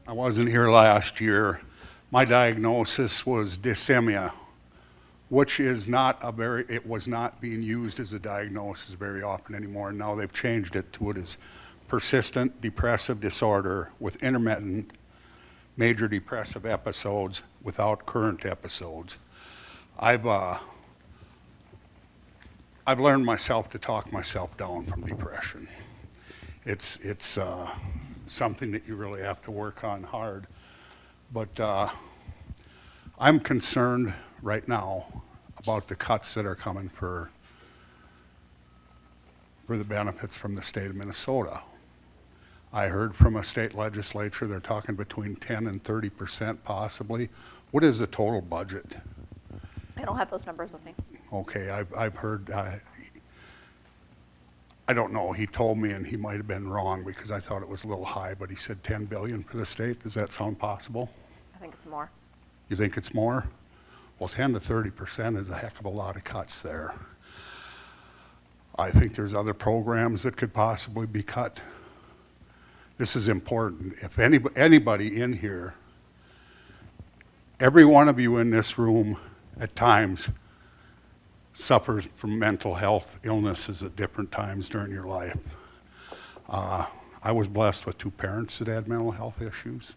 I wasn't here last year. My diagnosis was dysthymia, which is not it was not being used as a diagnosis very often anymore. Now they've changed it to it as persistent depressive disorder with intermittent major depressive episodes without current episodes. I've learned myself to talk myself down from depression. It's something that you really have to work on hard. But I'm concerned right now about the cuts that are coming for the benefits from the state of Minnesota. I heard from a state legislature they're talking between 10 and 30% possibly. What is the total budget? I don't have those numbers with me. Okay, I've heard, I don't know, he told me, and he might have been wrong because I thought it was a little high, but he said 10 billion for the state. Does that sound possible? I think it's more. You think it's more? Well, 10 to 30% is a heck of a lot of cuts there. I think there's other programs that could possibly be cut. This is important. If anybody in here, every one of you in this room at times suffers from mental health illnesses at different times during your life. I was blessed with 2 parents that had mental health issues.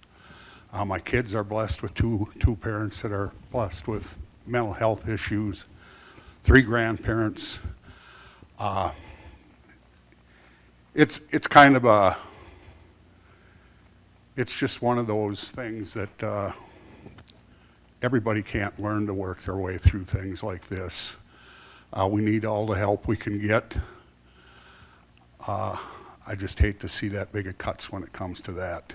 My kids are blessed with two parents that are blessed with mental health issues, 3 grandparents. It's kind of it's just one of those things that everybody can't learn to work their way through things like this. We need all the help we can get. I just hate to see that big of cuts when it comes to that.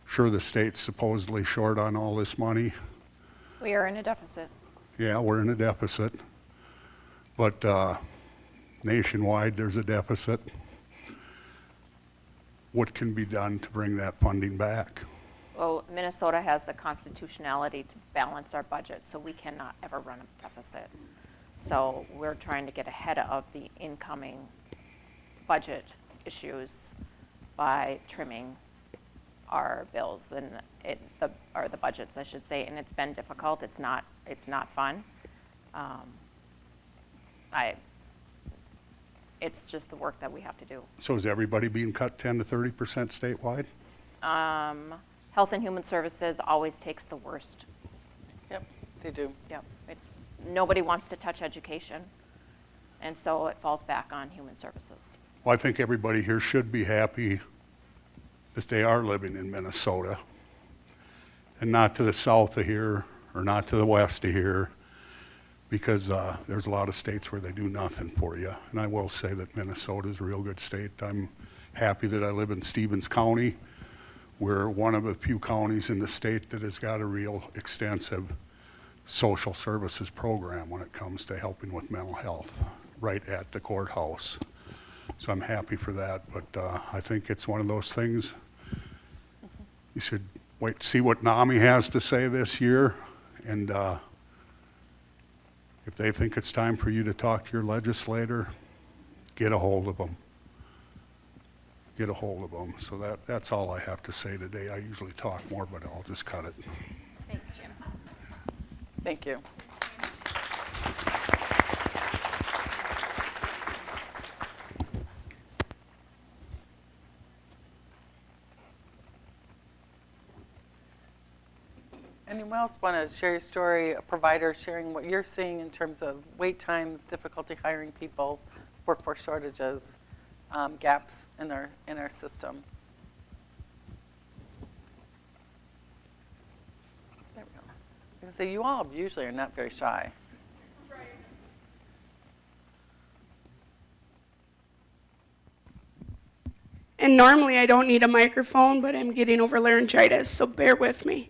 Sure, the state's supposedly short on all this money. We are in a deficit. Yeah, we're in a deficit. But nationwide, there's a deficit. What can be done to bring that funding back? Well, Minnesota has the constitutionality to balance our budget, so we cannot ever run a deficit. So we're trying to get ahead of the incoming budget issues by trimming our bills and the budgets, I should say. And it's been difficult. It's not fun. It's just the work that we have to do. So is everybody being cut 10 to 30% statewide? Health and Human Services always takes the worst. Yep, they do. Yep. Nobody wants to touch education, and so it falls back on Human Services. Well, I think everybody here should be happy that they are living in Minnesota and not to the south of here or not to the west of here, because there's a lot of states where they do nothing for you. And I will say that Minnesota is a real good state. I'm happy that I live in Stevens County. We're one of the few counties in the state that has got a real extensive social services program when it comes to helping with mental health right at the courthouse. So I'm happy for that, but I think it's one of those things. You should wait to see what NAMI has to say this year, and if they think it's time for you to talk to your legislator, get a hold of them. Get a hold of them. So that's all I have to say today. I usually talk more, but I'll just cut it. Thanks, Jim. Thank you. Anyone else want to share your story, a provider sharing what you're seeing in terms of wait times, difficulty hiring people, workforce shortages, gaps in our system? There we go. I can say you all usually are not very shy. Right. And normally I don't need a microphone, but I'm getting over laryngitis, so bear with me.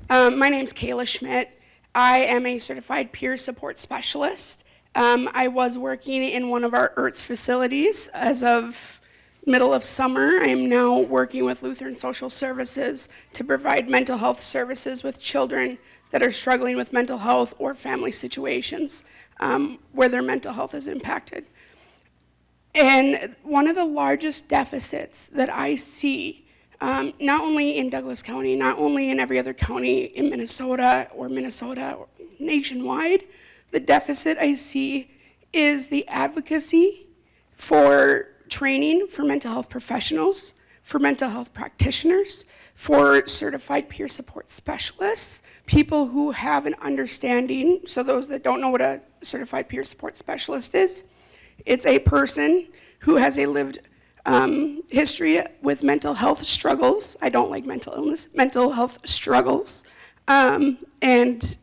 My name's Kayla Schmidt. I am a certified peer support specialist. I was working in one of our IRTS facilities as of middle of summer. I am now working with Lutheran Social Services to provide mental health services with children that are struggling with mental health or family situations where their mental health is impacted. And one of the largest deficits that I see not only in Douglas County, not only in every other county in Minnesota or nationwide. The deficit I see is the advocacy for training for mental health professionals, for mental health practitioners, for certified peer support specialists, people who have an understanding. So those that don't know what a certified peer support specialist is, it's a person who has a lived history with mental health struggles. I don't like mental illness, mental health struggles, and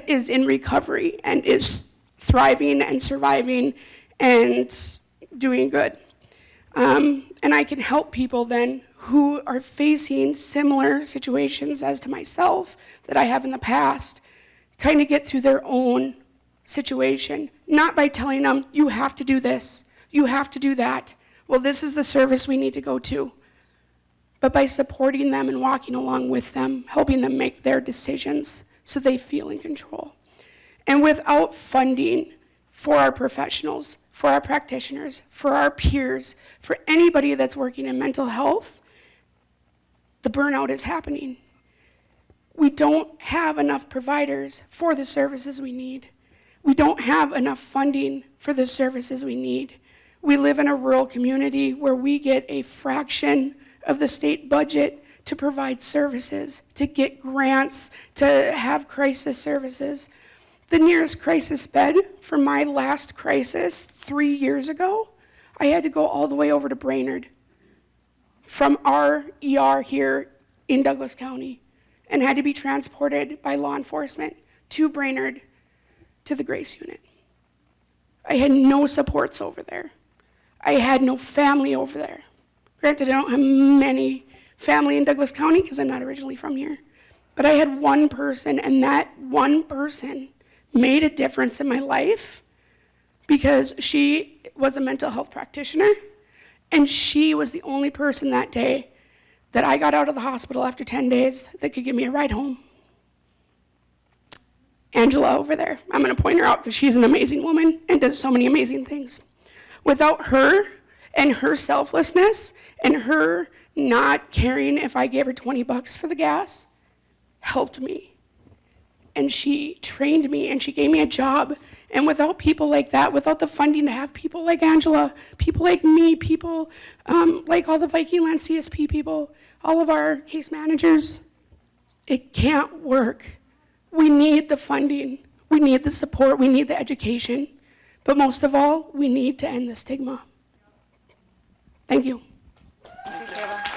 is in recovery and is thriving and surviving and doing good. And I can help people then who are facing similar situations as to myself that I have in the past, kind of get through their own situation, not by telling them, you have to do this, you have to do that. Well, this is the service we need to go to. But by supporting them and walking along with them, helping them make their decisions so they feel in control. And without funding for our professionals, for our practitioners, for our peers, for anybody that's working in mental health, the burnout is happening. We don't have enough providers for the services we need. We don't have enough funding for the services we need. We live in a rural community where we get a fraction of the state budget to provide services, to get grants, to have crisis services. The nearest crisis bed for my last crisis 3 years ago, I had to go all the way over to Brainerd from our ER here in Douglas County and had to be transported by law enforcement to Brainerd to the Grace Unit. I had no supports over there. I had no family over there. Granted, I don't have many family in Douglas County because I'm not originally from here. But I had one person, and that one person made a difference in my life because she was a mental health practitioner, and she was the only person that day that I got out of the hospital after 10 days that could give me a ride home. Angela over there. I'm going to point her out because she's an amazing woman and does so many amazing things. Without her and her selflessness and her not caring if I gave her $20 for the gas, helped me. And she trained me and she gave me a job. And without people like that, without the funding to have people like Angela, people like me, people like all the Viking Land CSP people, all of our case managers, it can't work. We need the funding, we need the support, we need the education. But most of all, we need to end the stigma. Thank you. Thank you, Kayla.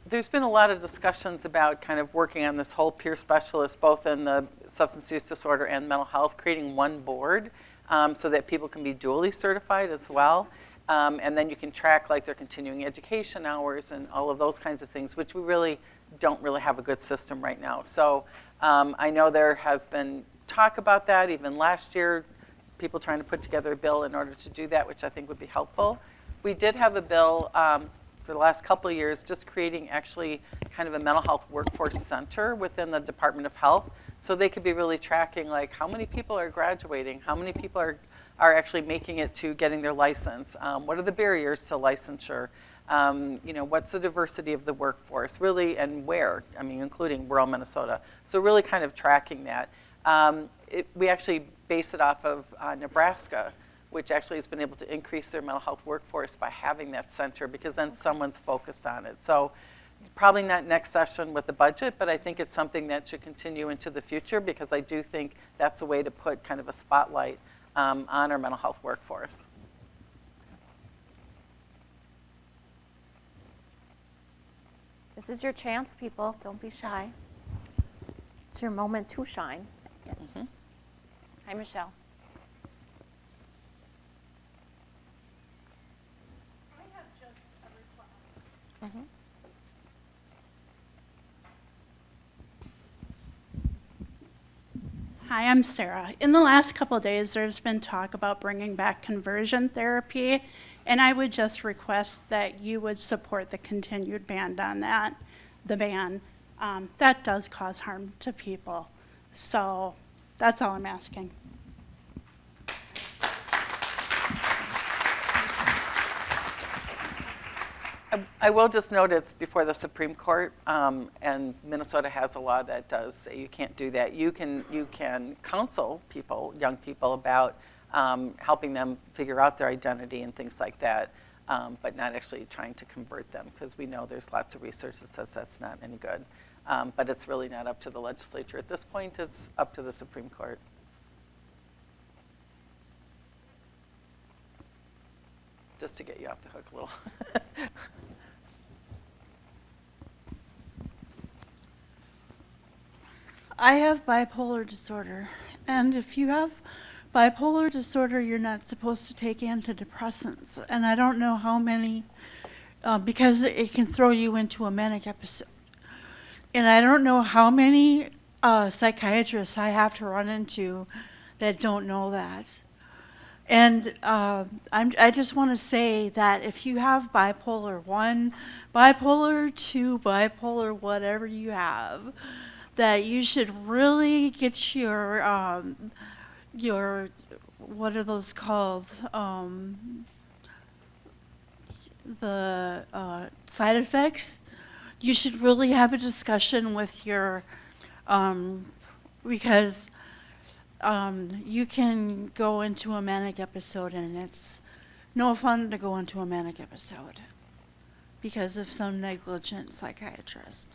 There's been a lot of discussions about kind of working on this whole peer specialist, both in the substance use disorder and mental health, creating one board so that people can be dually certified as well. And then you can track like their continuing education hours and all of those kinds of things, which we really don't really have a good system right now. So I know there has been talk about that even last year, people trying to put together a bill in order to do that, which I think would be helpful. We did have a bill for the last couple of years just creating actually kind of a mental health workforce center within the Department of Health, so they could be really tracking like how many people are graduating, how many people are actually making it to getting their license, what are the barriers to licensure, what's the diversity of the workforce, really, and where, I mean, including rural Minnesota. So really kind of tracking that. We actually base it off of Nebraska, which actually has been able to increase their mental health workforce by having that center because then someone's focused on it. So probably not next session with the budget, but I think it's something that should continue into the future because I do think that's a way to put kind of a spotlight on our mental health workforce. This is your chance, people. Don't be shy. It's your moment to shine. Mm-hmm. Hi, Michelle. I have just a request. Hi, I'm Sarah. In the last couple of days, there's been talk about bringing back conversion therapy, and I would just request that you would support the continued ban on that, the ban. That does cause harm to people. So that's all I'm asking. I will just note it's before the Supreme Court, and Minnesota has a law that does say you can't do that. You can counsel people, young people, about helping them figure out their identity and things like that, but not actually trying to convert them, because we know there's lots of research that says that's not any good. But it's really not up to the legislature at this point. It's up to the Supreme Court. Just to get you off the hook a little. I have bipolar disorder, and if you have bipolar disorder, you're not supposed to take antidepressants. And I don't know how many, because it can throw you into a manic episode. And I don't know how many psychiatrists I have to run into that don't know that. And I just want to say that if you have bipolar 1, bipolar 2, bipolar whatever you have, that you should really get your what are those called? The side effects. You should really have a discussion with your, because you can go into a manic episode, and it's no fun to go into a manic episode because of some negligent psychiatrist.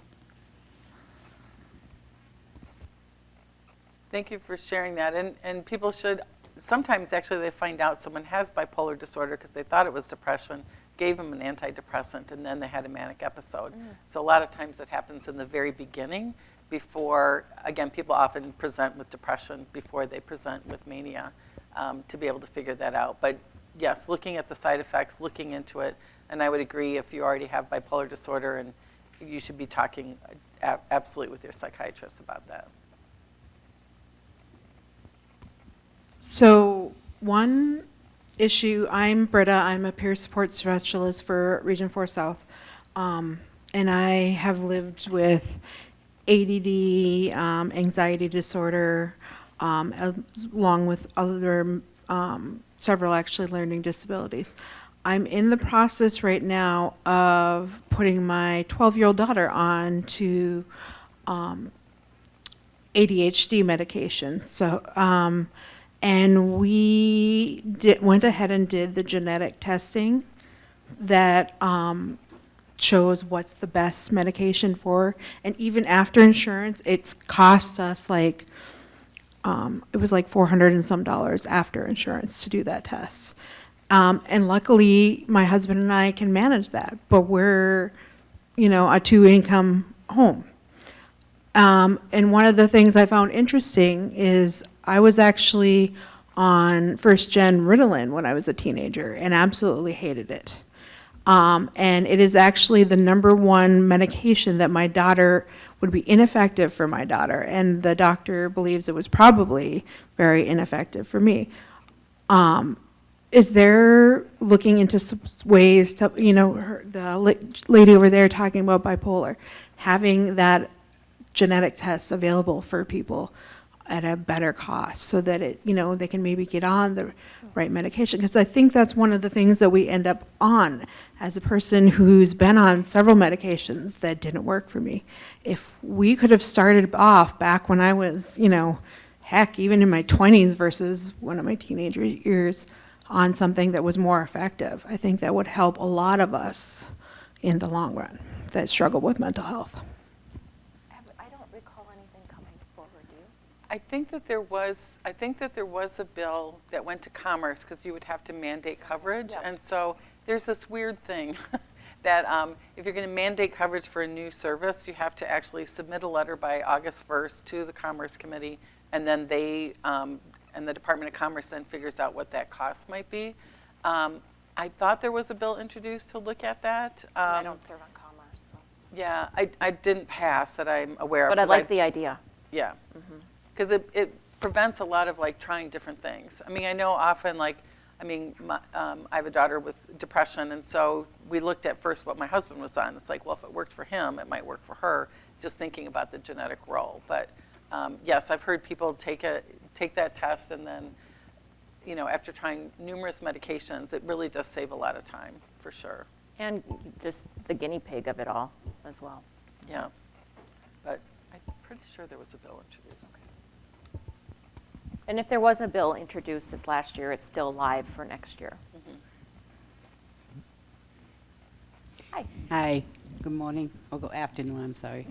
Thank you for sharing that. And people should, sometimes actually they find out someone has bipolar disorder because they thought it was depression, gave them an antidepressant, and then they had a manic episode. So a lot of times it happens in the very beginning before, again, people often present with depression before they present with mania, to be able to figure that out. But yes, looking at the side effects, looking into it, and I would agree if you already have bipolar disorder, and you should be talking absolutely with your psychiatrist about that. So one issue, I'm Britta, I'm a peer support specialist for Region 4 South, and I have lived with ADD, anxiety disorder, along with other, several actually learning disabilities. I'm in the process right now of putting my 12-year-old daughter on to ADHD medication. So, and we went ahead and did the genetic testing that shows what's the best medication for. And even after insurance, it's cost us like, it was like $400 and some after insurance to do that test. And luckily, my husband and I can manage that, but we're, a 2-income home. And one of the things I found interesting is I was actually on first-gen Ritalin when I was a teenager and absolutely hated it. And it is actually the #1 medication that my daughter would be ineffective for my daughter, and the doctor believes it was probably very ineffective for me. Is there looking into ways to, the lady over there talking about bipolar, having that genetic test available for people at a better cost so that they can maybe get on the right medication? Because I think that's one of the things that we end up on as a person who's been on several medications that didn't work for me. If we could have started off back when I was, heck, even in my 20s versus one of my teenager years, on something that was more effective, I think that would help a lot of us in the long run that struggle with mental health. I don't recall anything coming forward, do you? I think that there was a bill that went to Commerce because you would have to mandate coverage. Yep. And so there's this weird thing that if you're going to mandate coverage for a new service, you have to actually submit a letter by August 1st to the Commerce Committee, and then they and the Department of Commerce then figures out what that cost might be. I thought there was a bill introduced to look at that. I don't serve on Commerce, so. Yeah, I didn't pass that I'm aware of. But I 'cause like the idea. Yeah, because it prevents a lot of trying different things. I mean, I know often I have a daughter with depression, and so we looked at first what my husband was on. It's like, well, if it worked for him, it might work for her, just thinking about the genetic role. But yes, I've heard people take that test, and then, after trying numerous medications, it really does save a lot of time, for sure. And just the guinea pig of it all as well. Yeah. But I'm pretty sure there was a bill introduced. And if there was a bill introduced this last year, it's still live for next year. Hi. Hi, good morning, or good afternoon, I'm sorry.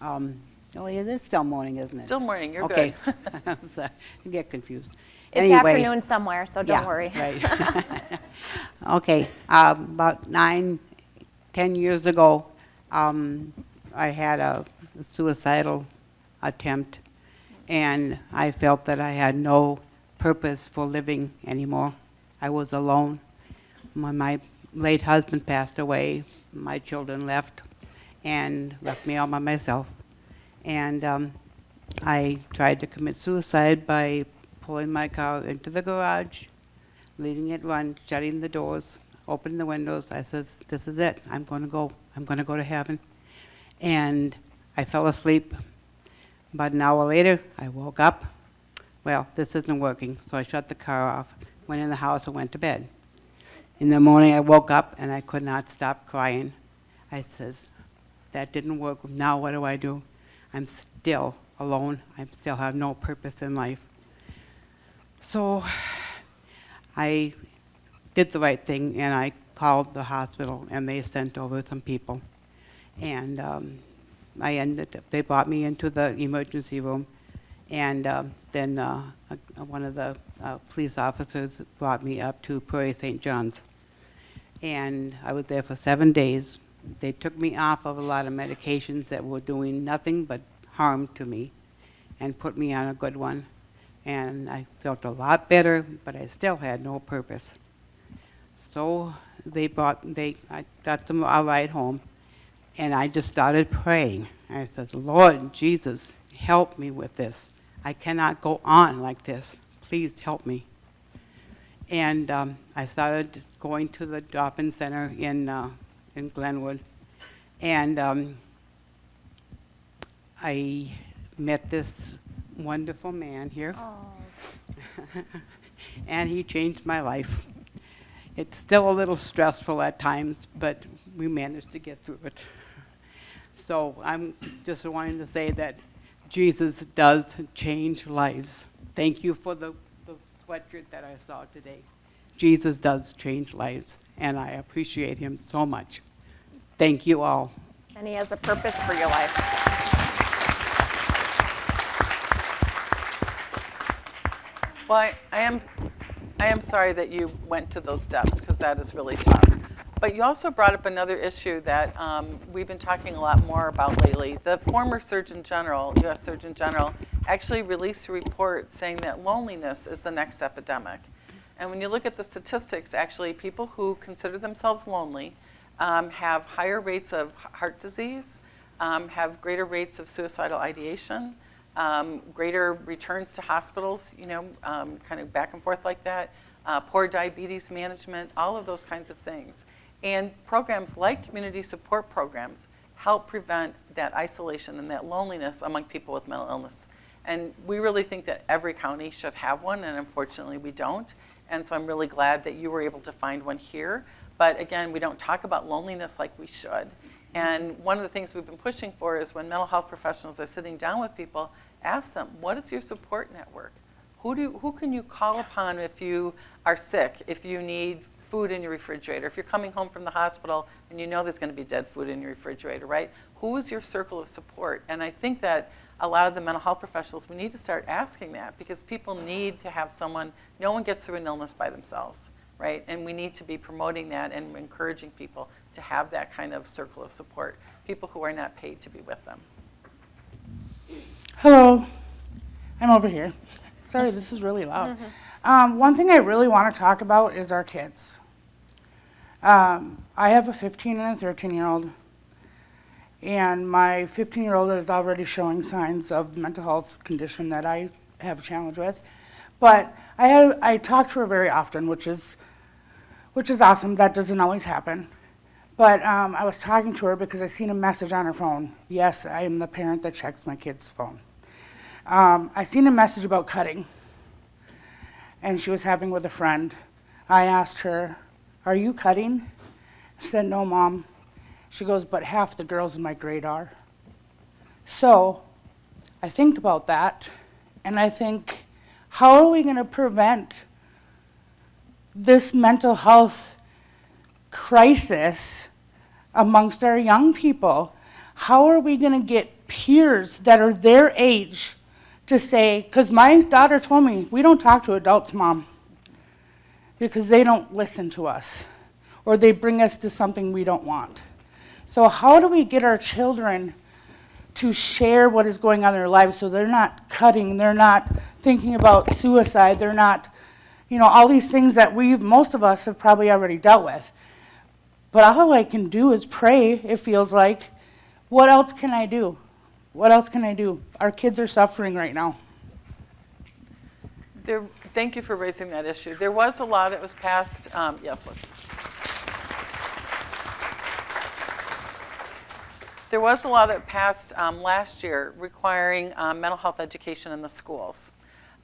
Oh, yeah, it's still morning, isn't it? Still morning, you're Okay. good. I'm sorry, I get confused. It's Anyway, afternoon somewhere, so don't yeah, worry. right. Okay, about 9, 10 years ago, I had a suicidal attempt, and I felt that I had no purpose for living anymore. I was alone. When my late husband passed away, my children left and left me all by myself. And I tried to commit suicide by pulling my car into the garage, letting it run, shutting the doors, opening the windows. I said, this is it. I'm going to go. I'm going to go to heaven. And I fell asleep. About an hour later, I woke up. Well, this isn't working, so I shut the car off, went in the house, and went to bed. In the morning, I woke up, and I could not stop crying. I says, that didn't work. Now what do I do? I'm still alone. I still have no purpose in life. So I did the right thing, and I called the hospital, and they sent over some people. And they brought me into the emergency room, and then one of the police officers brought me up to Prairie St. John's. And I was there for 7 days. They took me off of a lot of medications that were doing nothing but harm to me and put me on a good one. And I felt a lot better, but I still had no purpose. So I got them a ride home, and I just started praying. I said, Lord Jesus, help me with this. I cannot go on like this. Please help me. And I started going to the drop-in center in Glenwood, and I met this wonderful man here, and he changed my life. It's still a little stressful at times, but we managed to get through it. So I'm just wanting to say that Jesus does change lives. Thank you for the sweatshirt that I saw today. Jesus does change lives, and I appreciate him so much. Thank you all. And he has a purpose for your life. Well, I am sorry that you went to those steps, because that is really tough. But you also brought up another issue that we've been talking a lot more about lately. The former Surgeon General, U.S. Surgeon General, actually released a report saying that loneliness is the next epidemic. And when you look at the statistics, actually, people who consider themselves lonely have higher rates of heart disease, have greater rates of suicidal ideation, greater returns to hospitals, kind of back and forth like that, poor diabetes management, all of those kinds of things. And programs like community support programs help prevent that isolation and that loneliness among people with mental illness. And we really think that every county should have one, and unfortunately we don't. And so I'm really glad that you were able to find one here. But again, we don't talk about loneliness like we should. And one of the things we've been pushing for is when mental health professionals are sitting down with people, ask them, what is your support network? Who can you call upon if you are sick, if you need food in your refrigerator, if you're coming home from the hospital and you know there's going to be dead food in your refrigerator, right? Who is your circle of support? And I think that a lot of the mental health professionals, we need to start asking that, because people need to have someone. No one gets through an illness by themselves, right? And we need to be promoting that and encouraging people to have that kind of circle of support, people who are not paid to be with them. Hello, I'm over here. Sorry, this is really loud. One thing I really want to talk about is our kids. I have a 15 and a 13-year-old, and my 15-year-old is already showing signs of the mental health condition that I have a challenge with. But I talk to her very often, which is awesome. That doesn't always happen. But I was talking to her because I seen a message on her phone. Yes, I am the parent that checks my kid's phone. I seen a message about cutting, and she was having with a friend. I asked her, "Are you cutting?" I said, no, Mom. She goes, but half the girls in my grade are. So I think about that, and I think, how are we going to prevent this mental health crisis amongst our young people? How are we going to get peers that are their age to say, because my daughter told me, we don't talk to adults, Mom, because they don't listen to us, or they bring us to something we don't want. So how do we get our children to share what is going on in their lives so they're not cutting, they're not thinking about suicide, they're not, all these things that most of us have probably already dealt with. But all I can do is pray, it feels like. What else can I do? What else can I do? Our kids are suffering right now. Thank you for raising that issue. There was a law that was passed, yes, Liz. There was a law that passed last year requiring mental health education in the schools.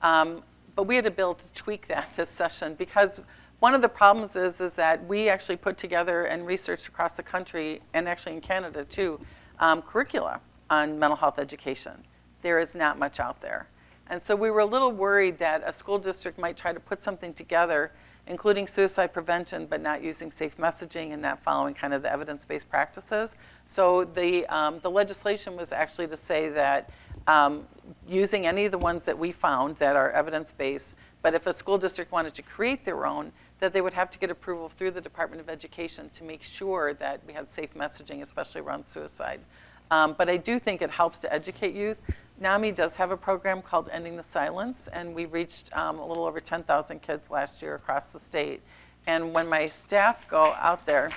But we had a bill to tweak that this session because one of the problems is that we actually put together and researched across the country, and actually in Canada too, curricula on mental health education. There is not much out there. And so we were a little worried that a school district might try to put something together, including suicide prevention, but not using safe messaging and not following kind of the evidence-based practices. So the legislation was actually to say that using any of the ones that we found that are evidence-based, but if a school district wanted to create their own, that they would have to get approval through the Department of Education to make sure that we had safe messaging, especially around suicide. But I do think it helps to educate youth. NAMI does have a program called Ending the Silence, and we reached a little over 10,000 kids last year across the state. And when my staff go out there,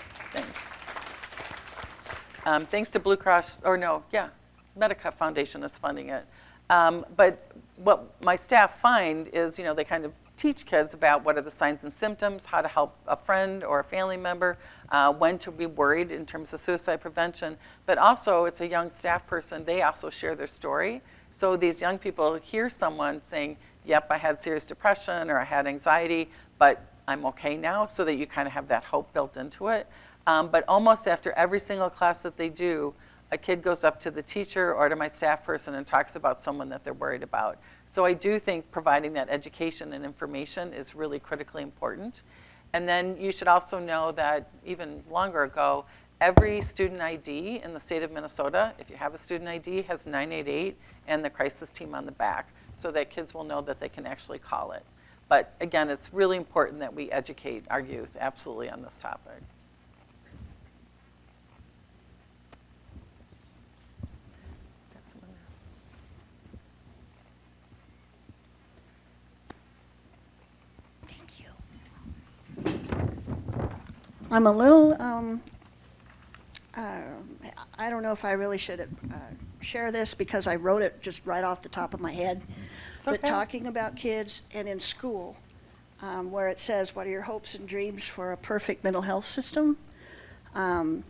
thanks to Blue Cross, Medica Foundation is funding it. But what my staff find is, they kind of teach kids about what are the signs and symptoms, how to help a friend or a family member, when to be worried in terms of suicide prevention. But also, it's a young staff person, they also share their story. So these young people hear someone saying, yep, I had serious depression or I had anxiety, but I'm okay now, so that you kind of have that hope built into it. But almost after every single class that they do, a kid goes up to the teacher or to my staff person and talks about someone that they're worried about. So I do think providing that education and information is really critically important. And then you should also know that even longer ago, every student ID in the state of Minnesota, if you have a student ID, has 988 and the crisis team on the back, so that kids will know that they can actually call it. But again, it's really important that we educate our youth absolutely on this topic. I'm a little, I don't know if I really should share this because I wrote it just right off the top of my head. But okay. talking about kids and in school, where it says, what are your hopes and dreams for a perfect mental health system? I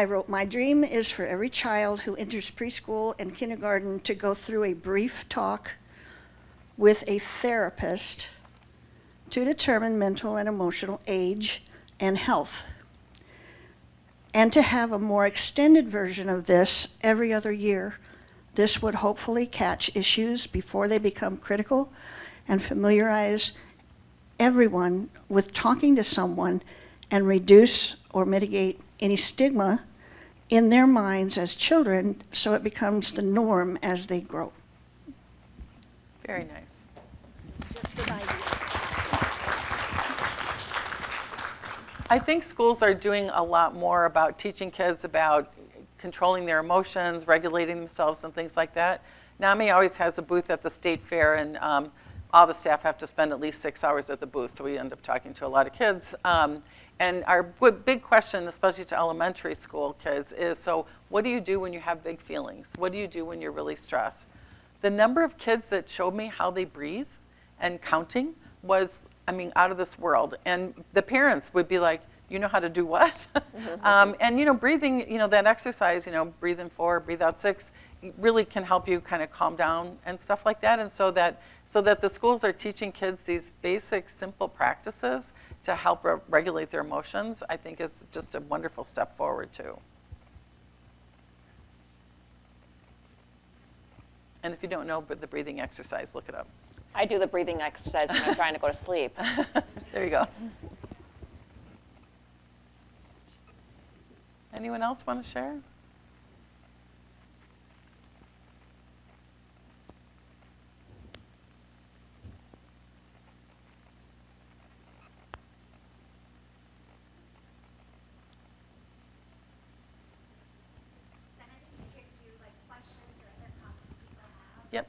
wrote, my dream is for every child who enters preschool and kindergarten to go through a brief talk with a therapist to determine mental and emotional age and health, and to have a more extended version of this every other year. This would hopefully catch issues before they become critical and familiarize everyone with talking to someone and reduce or mitigate any stigma in their minds as children, so it becomes the norm as they grow. Very nice. It's just an idea. I think schools are doing a lot more about teaching kids about controlling their emotions, regulating themselves, and things like that. NAMI always has a booth at the state fair, and all the staff have to spend at least 6 hours at the booth, so we end up talking to a lot of kids. And our big question, especially to elementary school kids, is, so what do you do when you have big feelings? What do you do when you're really stressed? The number of kids that showed me how they breathe and counting was, out of this world. And the parents would be like, you know how to do what? And breathing, that exercise, breathe in 4, breathe out 6, really can help you kind of calm down and stuff like that. And so that the schools are teaching kids these basic, simple practices to help regulate their emotions, I think is just a wonderful step forward too. And if you don't know the breathing exercise, look it up. I do the breathing exercise when I'm trying to go to sleep. There you go. Anyone else want to share? Yep.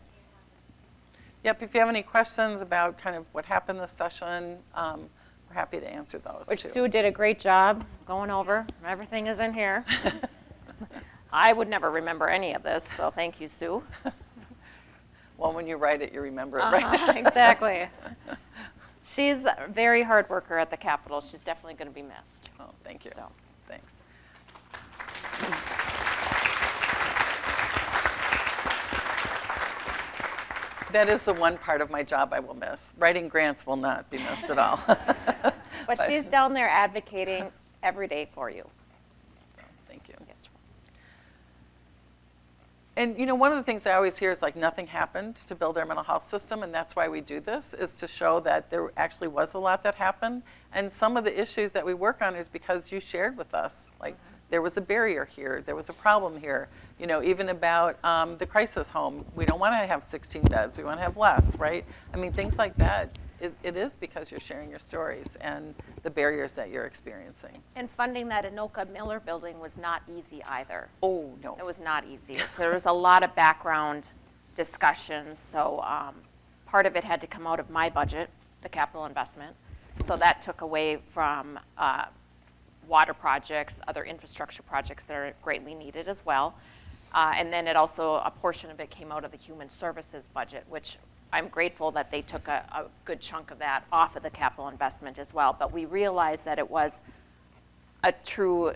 Yep, if you have any questions about kind of what happened this session, we're happy to answer those Which too. Sue did a great job going over. Everything is in here. I would never remember any of this, so thank you, Sue. Well, when you write it, you remember it, right? Exactly. She's a very hard worker at the Capitol. She's definitely going to be missed. Oh, thank you. So. Thanks. That is the one part of my job I will miss. Writing grants will not be missed at all. But she's down there advocating every day for you. Thank you. Yes. And you know, one of the things I always hear is like nothing happened to build our mental health system, and that's why we do this, is to show that there actually was a lot that happened. And some of the issues that we work on is because you shared with us, like there was a barrier here, there was a problem here. You know, even about the crisis home, we don't want to have 16 beds, we want to have less, right? I mean, things like that. It is because you're sharing your stories and the barriers that you're experiencing. And funding that Anoka Miller building was not easy either. Oh, no. It was not easy. So there was a lot of background discussions. So part of it had to come out of my budget, the capital investment. So that took away from water projects, other infrastructure projects that are greatly needed as well. And then it also, a portion of it came out of the human services budget, which I'm grateful that they took a good chunk of that off of the capital investment as well. But we realized that it was a true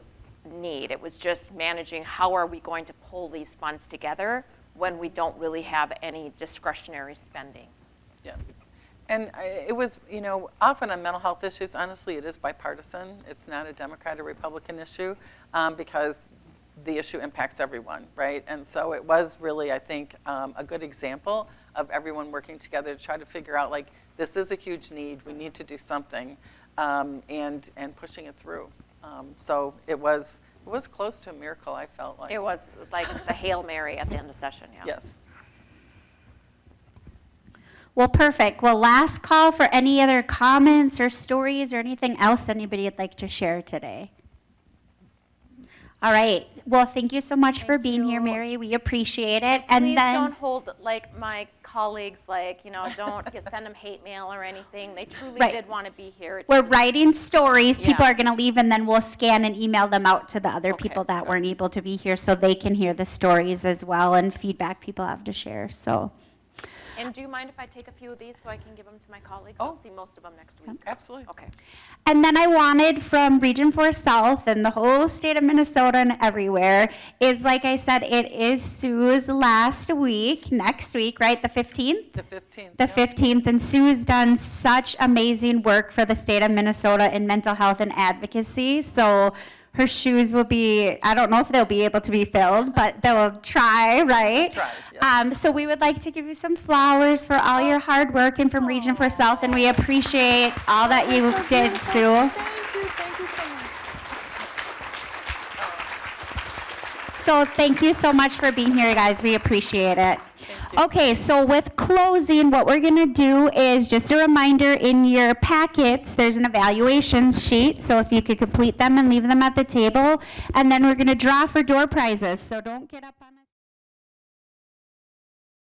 need. It was just managing how are we going to pull these funds together when we don't really have any discretionary spending. Yeah. And it was, you know, often on mental health issues, honestly, it is bipartisan. It's not a Democrat or Republican issue because the issue impacts everyone, right? And so it was really, I think, a good example of everyone working together to try to figure out, like, this is a huge need, we need to do something, and pushing it through. So it was close to a miracle, I felt like. It was like the Hail Mary at the end of session, yeah. Yes. Well, perfect. Well, last call for any other comments or stories or anything else anybody would like to share today. All right. Well, thank you so much for being here, Mary. We appreciate it. And Please then don't hold, like, my colleagues, like, you know, don't send them hate mail or anything. They truly Right. did want to be here. It's we're just- writing stories. People Yeah. are going to leave, and then we'll scan and email them out to the other Okay. people that weren't able to be here so they can hear the stories as well and feedback people have to share. So, And do you mind if I take a few of these so I can give them to my colleagues? Oh. I'll see most of them next week. Absolutely. Okay. and then I wanted from Region 4 South and the whole state of Minnesota and everywhere is, like I said, it is Sue's last week, next week, right? The 15th? The 15th. The yeah. 15th, and Sue's done such amazing work for the state of Minnesota in mental health and advocacy. So her shoes will be, I don't know if they'll be able to be filled, but they'll try, right? Try, yeah. So we would like to give you some flowers for all your hard work and from Region 4 South, and we appreciate all that you did, Sue. Thank you so much. So thank you so much for being here, guys. We appreciate it. Okay, so with closing, what we're going to do is just a reminder in your packets, there's an evaluation sheet. So if you could complete them and leave them at the table. And then we're going to draw for door prizes. So don't get up on the